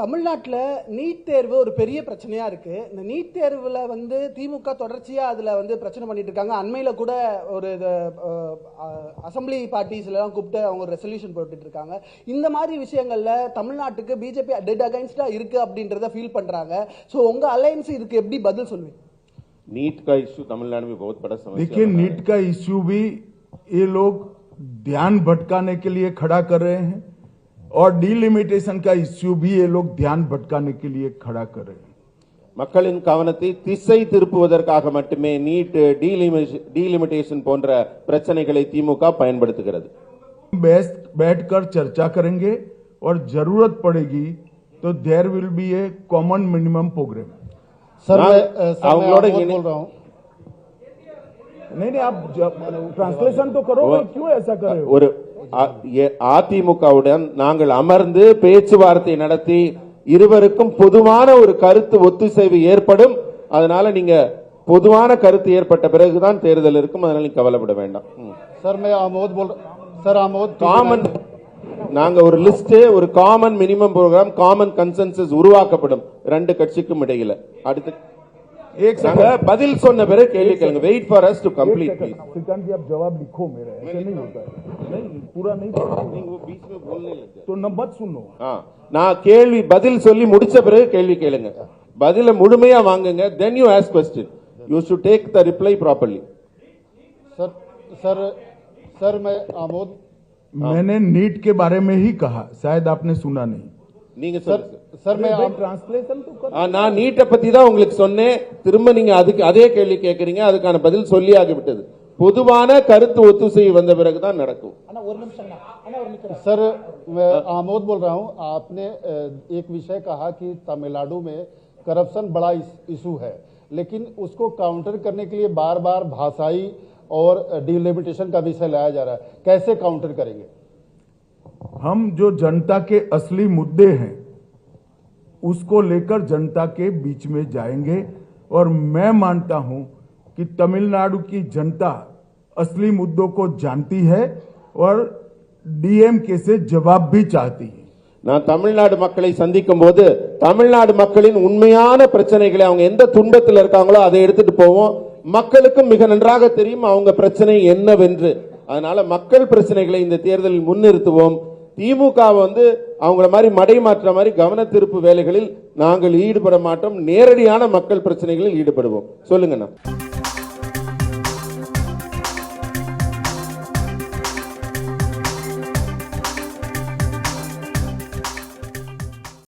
தமிழ்நாட்டில் நீட் தேர்வு ஒரு பெரிய பிரச்சனையாக இருக்குது. இந்த நீட் தேர்வில் வந்து திமுக தொடர்ச்சியாக அதில் வந்து பிரச்சனை பண்ணிட்டு இருக்காங்க. அண்மையில் கூட ஒரு அசம்பிளி பார்ட்டிஸ்லாம் கூப்பிட்டு அவங்க ஒரு ரெசல்யூஷன் போட்டுட்டு இருக்காங்க. இந்த மாதிரி விஷயங்களில் தமிழ்நாட்டுக்கு பிஜேபி டெட் அகைன்ஸ்டாக இருக்குது அப்படின்றத ஃபீல் பண்ணுறாங்க. ஸோ உங்கள் அலையன்ஸ் இதுக்கு எப்படி பதில் சொல்லுவீங்க? नीट का इश्यू तमिलनाडु में बहुत बड़ा समस्या। देखिए, नीट का इश्यू भी ये लोग ध्यान भटकाने के लिए खड़ा कर रहे हैं और डीलिमिटेशन का इश्यू भी ये लोग ध्यान भटकाने के लिए खड़ा कर रहे हैं। மக்களின் கவனத்தை திசை திருப்புவதற்காக மட்டுமே நீட் டீலிமிட்டேஷன் போன்ற பிரச்சனைகளை திமுக பயன்படுத்துகிறது. बैठकर चर्चा करेंगे और जरूरत पड़ेगी तो there will be a common minimum program. Sir मैं बोल रहा हूँ। नहीं, आप ट्रांसलेशन तो करो, क्यों ऐसा कर रहे हो? ஒரு அதிமுகவுடன் நாங்கள் அமர்ந்து பேச்சுவார்த்தை நடத்தி இருவருக்கும் பொதுவான ஒரு கருத்து ஒத்துசைவு ஏற்படும். அதனால நீங்க பொதுவான கருத்து ஏற்பட்ட பிறகுதான் தேர்தல் இருக்கும். அதனால நீங்க கவலைப்பட வேண்டாம். सर मैं आमोद बोल सर आमोद காமன் நாங்க ஒரு லிஸ்ட், ஒரு common minimum program, common consensus உருவாக்கப்படும் ரெண்டு கட்சிக்கும் இடையில. அடுத்து एक பதில் சொன்ன பிறகு கேள்வி கேளுங்க. Wait for us to complete please. Shrikant ji, आप जवाब लिखो मेरा, ऐसे नहीं होता है। नहीं, पूरा नहीं நீங்க बीच में बोलने लग तो न मत सुनो। நான் கேள்வி பதில் சொல்லி முடிச்ச பிறகு கேள்வி கேளுங்க. பதில முழுமையா வாங்குங்க. then you ask question. you should take the reply properly. Sir sir sir मैं आमोद मैंने नीट के बारे में ही कहा, शायद आपने सुना नहीं। நீங்க सर सर मैं ट्रांसलेशन तो कर। நான் நீட்டை பத்தி தான் உங்களுக்கு சொன்னேன். திரும்ப நீங்க அதுக்கு அதே கேள்வி கேட்கறீங்க. அதுக்கான பதில் சொல்லி ஆகிவிட்டது. பொதுவான கருத்து ஒத்துசைவு வந்த பிறகுதான் நடக்கும். सर मैं आमोद बोल रहा हूँ। आपने एक विषय कहा कि तमिलनाडु में करप्शन बड़ा इशू है, लेकिन उसको काउंटर करने के लिए बार बार भाषाई और डिलिमिटेशन का विषय लाया जा रहा है। कैसे काउंटर करेंगे? हम जो जनता के असली मुद्दे हैं उसको लेकर जनता के बीच में जाएंगे और मैं मानता हूं कि तमिलनाडु की जनता असली मुद्दों को जानती है और डीएमके से जवाब भी चाहती है। நான் தமிழ்நாடு மக்களை சந்திக்கும் போது தமிழ்நாடு மக்களின் உண்மையான பிரச்சனைகளை, அவங்க எந்த துன்பத்தில் இருக்காங்களோ அதை எடுத்துட்டு போவோம். மக்களுக்கும் மிக நன்றாக தெரியும் அவங்க பிரச்சனை என்னவென்று. அதனால மக்கள் பிரச்சனைகளை இந்த தேர்தலில் முன்னிறுத்துவோம். திமுக வந்து அவங்கள மாதிரி மடைமாற்ற மாதிரி கவன திருப்பு வேலைகளில் நாங்கள் ஈடுபட மாட்டோம். நேரடியான மக்கள் பிரச்சனைகளில் ஈடுபடுவோம். சொல்லுங்கண்ணா.